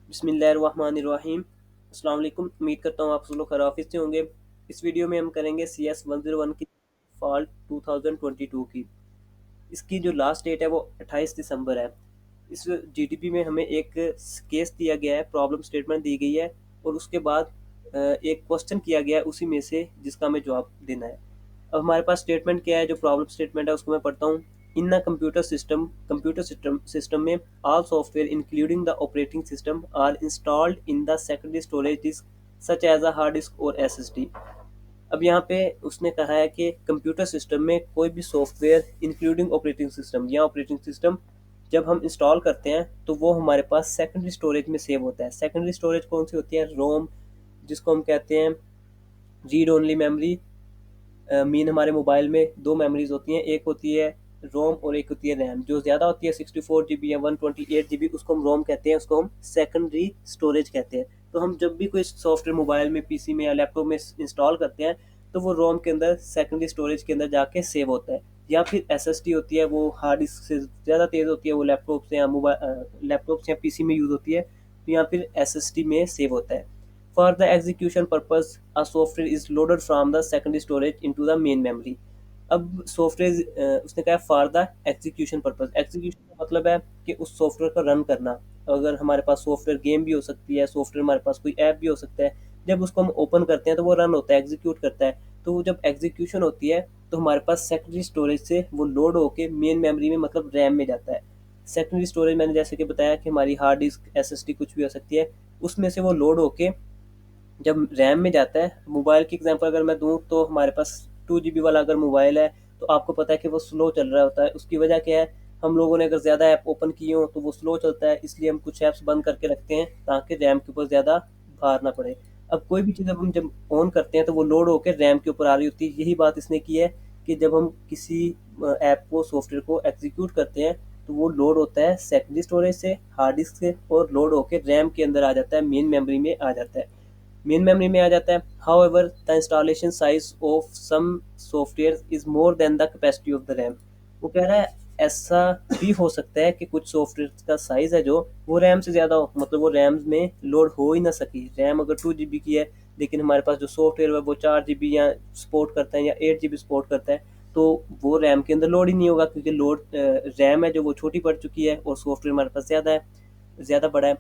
बिस्मिल्लाहिर्रहमानिर्रहीम। अस्सलाम वालेकुम। उम्मीद करता हूँ आप सब लोग खैरियत से होंगे। इस वीडियो में हम करेंगे CS 101 की फॉल 2022 की। इसकी जो लास्ट डेट है वो 28 दिसंबर है। इस जीडीपी में हमें एक केस दिया गया है, प्रॉब्लम स्टेटमेंट दी गई है और उसके बाद एक क्वेश्चन किया गया है उसी में से जिसका हमें जवाब देना है। अब हमारे पास स्टेटमेंट क्या है, जो प्रॉब्लम स्टेटमेंट है उसको मैं पढ़ता हूँ। इन द कंप्यूटर सिस्टम में all software including the operating system are installed in the secondary storage disk such as a hard disk और एसएसडी। अब यहाँ पे उसने कहा है कि कंप्यूटर सिस्टम में कोई भी सॉफ्टवेयर इंक्लूडिंग ऑपरेटिंग सिस्टम या ऑपरेटिंग सिस्टम जब हम इंस्टॉल करते हैं तो वो हमारे पास सेकेंडरी स्टोरेज में सेव होता है। सेकेंडरी स्टोरेज कौन सी होती है? रोम, जिसको हम कहते हैं रीड ओनली मेमोरी। मीन हमारे मोबाइल में दो मेमोरीज होती हैं, एक होती है रोम और एक होती है रैम। जो ज़्यादा होती है 64 GB या 128 GB, उसको हम रोम कहते हैं, उसको हम सेकेंडरी स्टोरेज कहते हैं। तो हम जब भी कोई सॉफ्टवेयर मोबाइल में, पीसी में या लैपटॉप में इंस्टॉल करते हैं तो वो रोम के अंदर सेकेंडरी स्टोरेज के अंदर जाके सेव होता है। या फिर एसएसडी होती है, वो हार्ड डिस्क से ज़्यादा तेज़ होती है, वो लैपटॉप से या मोबाइल लैपटॉप से या पीसी में यूज़ होती है, तो या फिर एसएसडी में सेव होता है। For the execution purpose, a software is loaded from the secondary storage into the main memory. अब सॉफ्टवेयर उसने कहा for the execution purpose. Execution का मतलब है कि उस सॉफ्टवेयर को रन करना। अगर हमारे पास सॉफ्टवेयर गेम भी हो सकती है, सॉफ्टवेयर हमारे पास कोई ऐप भी हो सकता है, जब उसको हम ओपन करते हैं तो वो रन होता है, एग्जीक्यूट करता है। तो वो जब एग्जीक्यूशन होती है तो हमारे पास सेकेंडरी स्टोरेज से वो लोड होके मेन मेमोरी में, मतलब रैम में जाता है। सेकेंडरी स्टोरेज मैंने जैसे कि बताया कि हमारी हार्ड डिस्क, एसएसडी कुछ भी हो सकती है, उसमें से वो लोड होके जब रैम में जाता है। मोबाइल की एग्जांपल अगर मैं दूं तो हमारे पास 2 GB वाला अगर मोबाइल है तो आपको पता है कि वो स्लो चल रहा होता है। उसकी वजह क्या है? हम लोगों ने अगर ज़्यादा ऐप ओपन किए हो तो वो स्लो चलता है, इसलिए हम कुछ ऐप्स बंद करके रखते हैं ताकि रैम के ऊपर ज़्यादा भार ना पड़े। अब कोई भी चीज़ जब ऑन करते हैं तो वो लोड होकर रैम के ऊपर आ रही होती है। यही बात इसने की है कि जब हम किसी ऐप को, सॉफ्टवेयर को एग्जीक्यूट करते हैं तो वो लोड होता है सेकेंडरी स्टोरेज से, हार्ड डिस्क से, और लोड होकर रैम के अंदर आ जाता है, मेन मेमोरी में आ जाता है, मेन मेमोरी में आ जाता है। However the installation size of some software is more than the capacity of the RAM. वो कह रहा है ऐसा भी हो सकता है कि कुछ सॉफ्टवेयर का साइज है जो वो रैम से ज़्यादा हो, मतलब वो रैम में लोड हो ही ना सकी। रैम अगर 2 GB की है लेकिन हमारे पास जो सॉफ्टवेयर है वो 4 GB या सपोर्ट करता है या 8 GB सपोर्ट करता है, तो वो रैम के अंदर लोड ही नहीं होगा, क्योंकि लोड रैम है जो वो छोटी पड़ चुकी है और सॉफ्टवेयर हमारे पास ज़्यादा है, ज़्यादा बड़ा है।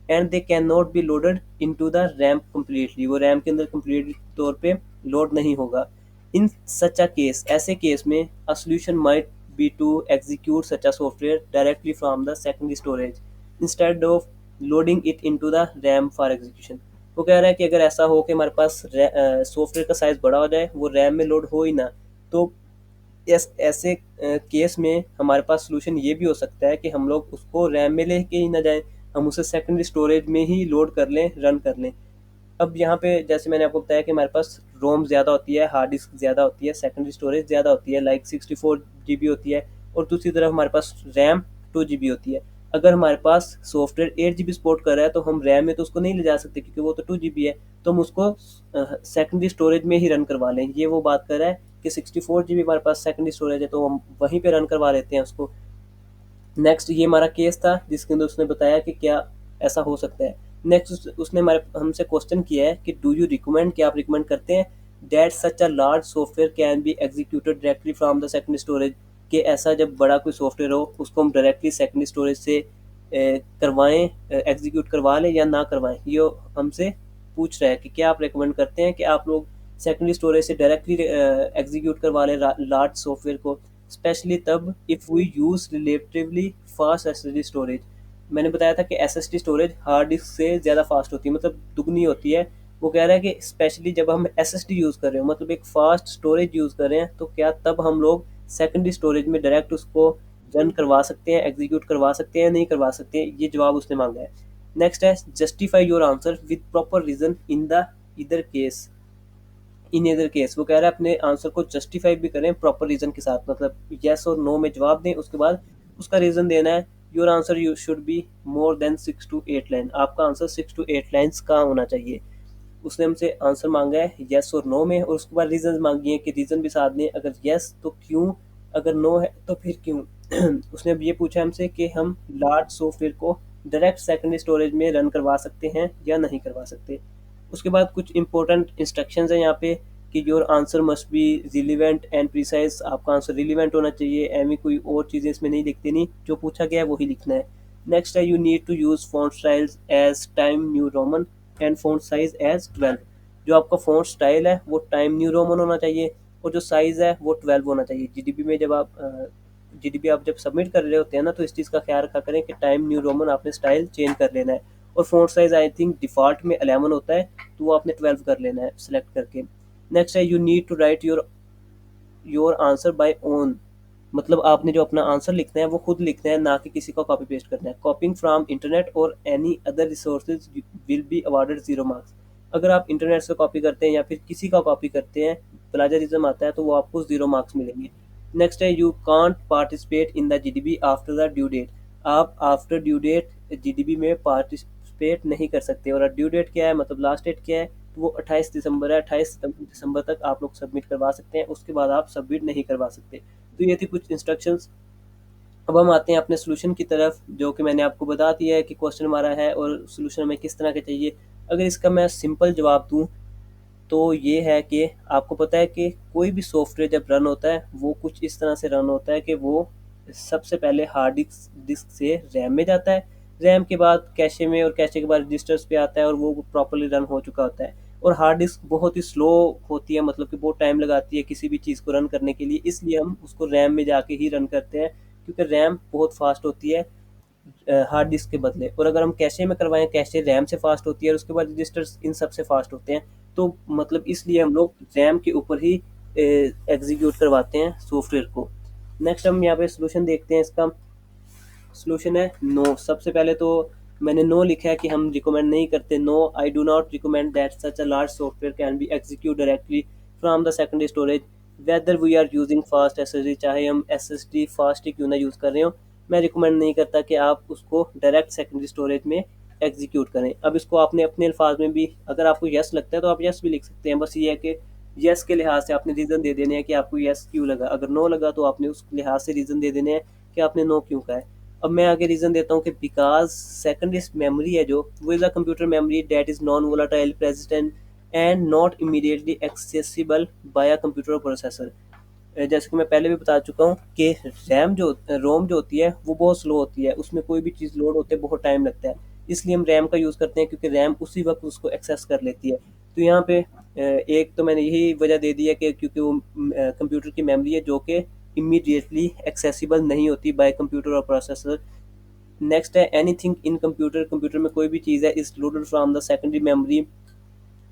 And they can not be loaded into the RAM completely. वो रैम के अंदर कम्प्लीट तौर पे लोड नहीं होगा। इन सच अ केस, ऐसे केस में a solution might be to execute such a software directly from the secondary storage instead of loading it into the RAM for execution. वो कह रहा है कि अगर ऐसा हो कि हमारे पास सॉफ्टवेयर का साइज बड़ा हो जाए, वो रैम में लोड हो ही ना, तो ऐसे केस में हमारे पास सोल्यूशन ये भी हो सकता है कि हम लोग उसको रैम में लेके ही ना जाएं, हम उसे सेकेंडरी स्टोरेज में ही लोड कर लें, रन कर लें। अब यहाँ पे जैसे मैंने आपको बताया कि हमारे पास रोम ज़्यादा होती है, हार्ड डिस्क ज़्यादा होती है, सेकेंडरी स्टोरेज ज़्यादा होती है, लाइक 64 GB होती है, और दूसरी तरफ हमारे पास रैम 2 GB होती है। अगर हमारे पास सॉफ्टवेयर 8 GB सपोर्ट कर रहा है तो हम रैम में तो उसको नहीं ले जा सकते क्योंकि वो तो 2 GB है, तो हम उसको सेकेंडरी स्टोरेज में ही रन करवा लें। ये वो बात कर रहा है कि 64 GB हमारे पास सेकेंडरी स्टोरेज है तो हम वहीं पे रन करवा लेते हैं उसको। नेक्स्ट ये हमारा केस था जिसके अंदर उसने बताया कि क्या ऐसा हो सकता है। नेक्स्ट उसने हमारे हमसे क्वेश्चन किया है कि डू यू रिकमेंड, क्या आप रिकमेंड करते हैं that such a large software can be executed directly from the secondary storage, कि ऐसा जब बड़ा कोई सॉफ्टवेयर हो उसको हम डायरेक्टली सेकेंडरी स्टोरेज से करवाएं, एग्जीक्यूट करवा लें या ना करवाएं। ये हमसे पूछ रहा है कि क्या आप रिकमेंड करते हैं कि आप लोग सेकेंडरी स्टोरेज से डायरेक्टली एग्जीक्यूट करवा लें लार्ज सॉफ्टवेयर को, स्पेशली तब if we use relatively fast SSD storage. मैंने बताया था कि एसएसडी स्टोरेज हार्ड डिस्क से ज़्यादा फास्ट होती है, मतलब दुगनी होती है। वो कह रहा है कि स्पेशली जब हम एसएसडी यूज़ कर रहे हो, मतलब एक फास्ट स्टोरेज यूज़ कर रहे हैं, तो क्या तब हम लोग सेकेंडरी स्टोरेज में डायरेक्ट उसको रन करवा सकते हैं, एग्जीक्यूट करवा सकते हैं, नहीं करवा सकते हैं। ये जवाब उसने मांगा है। नेक्स्ट है justify your answer with proper reason in the इधर केस, इन अदर केस। वो कह रहा है अपने आंसर को जस्टिफाई भी करें प्रॉपर रीजन के साथ, मतलब यस और नो में जवाब दें, उसके बाद उसका रीजन देना है। Your answer you should be more than 6 to 8 line. आपका आंसर 6 to 8 लाइन्स का होना चाहिए। उसने हमसे आंसर मांगा है यस और नो में, और उसके बाद रीजन मांगी है कि रीजन भी साथ दें। अगर यस तो क्यों, अगर नो है तो फिर क्यों। उसने अब ये पूछा हमसे कि हम लार्ज सॉफ्टवेयर को डायरेक्ट सेकेंडरी स्टोरेज में रन करवा सकते हैं या नहीं करवा सकते। उसके बाद कुछ इंपॉर्टेंट इंस्ट्रक्शंस हैं यहाँ पे कि your answer must be relevant and precise, आपका आंसर रिलीवेंट होना चाहिए, एमी कोई और चीज़ें इसमें नहीं लिखती, नहीं जो पूछा गया है वही लिखना है। नेक्स्ट है you need to use font styles as time new roman and font size as 12। जो आपका फॉन्ट स्टाइल है वो टाइम न्यू रोमन होना चाहिए और जो साइज़ है वो 12 होना चाहिए। जीडीपी में जब आप जीडीपी आप जब सबमिट कर रहे होते हैं ना, तो इस चीज़ का ख्याल रखा करें कि टाइम न्यू रोमन आपने स्टाइल चेंज कर लेना है। और font size I think default में 11 होता है, तो वो आपने 12 कर लेना है सेलेक्ट करके। नेक्स्ट है you need to write your answer by own, मतलब आपने जो अपना आंसर लिखना है वो खुद लिखना है, ना कि किसी का कॉपी पेस्ट करना है। कॉपिंग फ्रॉम इंटरनेट और any other resources will be awarded 0 marks. अगर आप इंटरनेट से कॉपी करते हैं या फिर किसी का कॉपी करते हैं, प्लाजरिज्म आता है, तो वो आपको 0 मार्क्स मिलेंगे। नेक्स्ट है you can't participate in the GDB after the due date. आप आफ्टर ड्यू डेट जीडीबी में पार्टिसिपेट नहीं कर सकते। और ड्यू डेट क्या है, मतलब लास्ट डेट क्या है, तो वो 28 दिसंबर है। 28 दिसंबर तक आप लोग सबमिट करवा सकते हैं, उसके बाद आप सबमिट नहीं करवा सकते। तो ये थी कुछ इंस्ट्रक्शंस। अब हम आते हैं अपने सोल्यूशन की तरफ, जो कि मैंने आपको बता दिया है कि क्वेश्चन हमारा है और सोल्यूशन हमें किस तरह का चाहिए। अगर इसका मैं सिंपल जवाब दूं तो ये है कि आपको पता है कि कोई भी सॉफ्टवेयर जब रन होता है वो कुछ इस तरह से रन होता है कि वो सबसे पहले हार्ड डिस्क से रैम में जाता है, रैम के बाद कैशे में, और कैशे के बाद रजिस्टर्स पे आता है और वो प्रॉपरली रन हो चुका होता है। और हार्ड डिस्क बहुत ही स्लो होती है, मतलब कि बहुत टाइम लगाती है किसी भी चीज़ को रन करने के लिए, इसलिए हम उसको रैम में जाके ही रन करते हैं, क्योंकि रैम बहुत फास्ट होती है हार्ड डिस्क के बदले। और अगर हम कैशे में करवाएं, कैशे रैम से फास्ट होती है और उसके बाद रजिस्टर्स इन सब से फास्ट होते हैं। तो मतलब इसलिए हम लोग रैम के ऊपर ही एग्जीक्यूट करवाते हैं सॉफ्टवेयर को। नेक्स्ट हम यहाँ पे सोल्यूशन देखते हैं। इसका सोल्यूशन है नो। सबसे पहले तो मैंने नो लिखा है कि हम रिकमेंड नहीं करते। No, I do not recommend that such a large software can be execute directly from the secondary storage whether we are using fast SSD, चाहे हम एसएसडी फास्ट ही क्यों ना यूज़ कर रहे हो, मैं रिकमेंड नहीं करता कि आप उसको डायरेक्ट सेकेंडरी स्टोरेज में एग्जीक्यूट करें। अब इसको आपने अपने अल्फाज में भी, अगर आपको यस लगता है तो आप यस भी लिख सकते हैं। बस ये है कि यस के लिहाज से आपने रीज़न दे देने हैं कि आपको यस क्यों लगा। अगर नो लगा तो आपने उस लिहाज से रीज़न दे देने हैं कि आपने नो क्यों कहा है। अब मैं आगे रीज़न देता हूँ कि बिकॉज सेकेंडरी मेमोरी है जो, वो is a computer memory that is non volatile president and not immediately accessible bye a computer processor. जैसे कि मैं पहले भी बता चुका हूँ कि रोम जो होती है वो बहुत स्लो होती है, उसमें कोई भी चीज़ लोड होते बहुत टाइम लगता है, इसलिए हम रैम का यूज़ करते हैं, क्योंकि रैम उसी वक्त उसको एक्सेस कर लेती है। तो यहाँ पे एक तो मैंने यही वजह दे दी है कि क्योंकि वो कंप्यूटर की मेमोरी है जो कि इमीडिएटली एक्सेसिबल नहीं होती बाय कंप्यूटर और प्रोसेसर। नेक्स्ट है एनीथिंग इन कंप्यूटर, कंप्यूटर में कोई भी चीज़ है is loaded from the secondary memory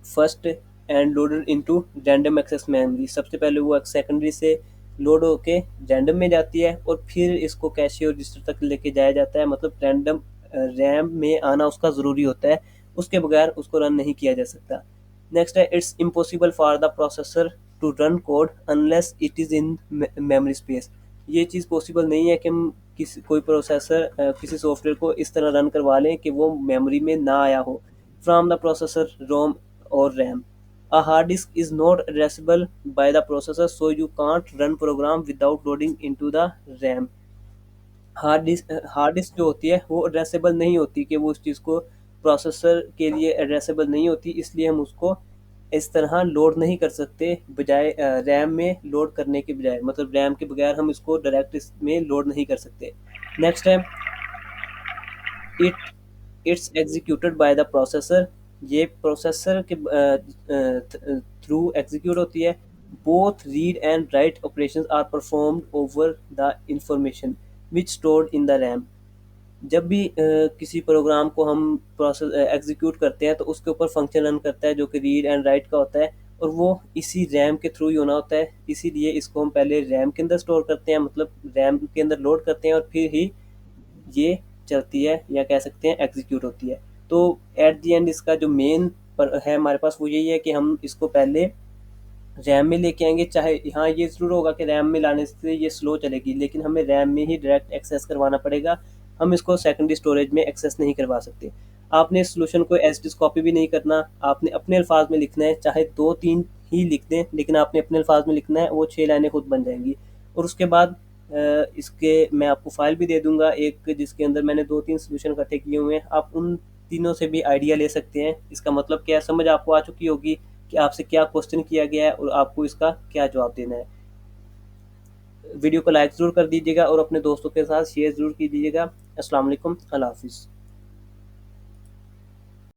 first and loaded into random access memory. सबसे पहले वो सेकेंडरी से लोड होके रैंडम में जाती है और फिर इसको कैशे और रजिस्टर तक लेके जाया जाता है। मतलब रैंडम रैम में आना उसका ज़रूरी होता है, उसके बगैर उसको रन नहीं किया जा सकता। नेक्स्ट है it's impossible for the processor to run code unless it is in memory space. ये चीज़ पॉसिबल नहीं है कि हम किसी कोई प्रोसेसर किसी सॉफ्टवेयर को इस तरह रन करवा लें कि वो मेमोरी में ना आया हो from the processor ROM or RAM. A hard disk is not addressable by the processor, so you can't run program without loading into the RAM. Hard disk जो होती है वो एड्रेसेबल नहीं होती, कि वो उस चीज़ को प्रोसेसर के लिए एड्रेसेबल नहीं होती, इसलिए हम उसको इस तरह लोड नहीं कर सकते बजाय रैम में लोड करने के बजाय, मतलब रैम के बगैर हम इसको डायरेक्ट इसमें लोड नहीं कर सकते। नेक्स्ट है it it's executed by the processor. ये प्रोसेसर के थ्रू एग्जीक्यूट होती है। Both read and write operations are performed over the information which stored in the RAM. जब भी किसी प्रोग्राम को हम प्रोसेस एग्जीक्यूट करते हैं तो उसके ऊपर फंक्शन रन करता है जो कि रीड एंड राइट का होता है, और वो इसी रैम के थ्रू ही होना होता है। इसीलिए इसको हम पहले रैम के अंदर स्टोर करते हैं, मतलब रैम के अंदर लोड करते हैं और फिर ही ये चलती है या कह सकते हैं एग्जीक्यूट होती है। तो एट दी एंड इसका जो मेन पर है हमारे पास वो यही है कि हम इसको पहले रैम में लेके आएंगे। चाहे हाँ ये ज़रूर होगा कि रैम में लाने से ये स्लो चलेगी, लेकिन हमें रैम में ही डायरेक्ट एक्सेस करवाना पड़ेगा, हम इसको सेकेंडरी स्टोरेज में एक्सेस नहीं करवा सकते। आपने इस सोल्यूशन को एज डिस कॉपी भी नहीं करना, आपने अपने अल्फाज में लिखना है, चाहे 2-3 ही लिख दें, लेकिन आपने अपने अल्फाज में लिखना है, वो 6 लाइनें खुद बन जाएंगी। और उसके बाद इसके मैं आपको फाइल भी दे दूंगा एक, जिसके अंदर मैंने 2-3 सॉल्यूशन इकट्ठे किए हुए हैं। आप उन तीनों से भी आइडिया ले सकते हैं। इसका मतलब क्या है, समझ आपको आ चुकी होगी कि आपसे क्या क्वेश्चन किया गया है और आपको इसका क्या जवाब देना है। वीडियो को लाइक ज़रूर कर दीजिएगा और अपने दोस्तों के साथ शेयर ज़रूर कीजिएगा। अस्सलाम वालेकुम, अल्लाह हाफिज़।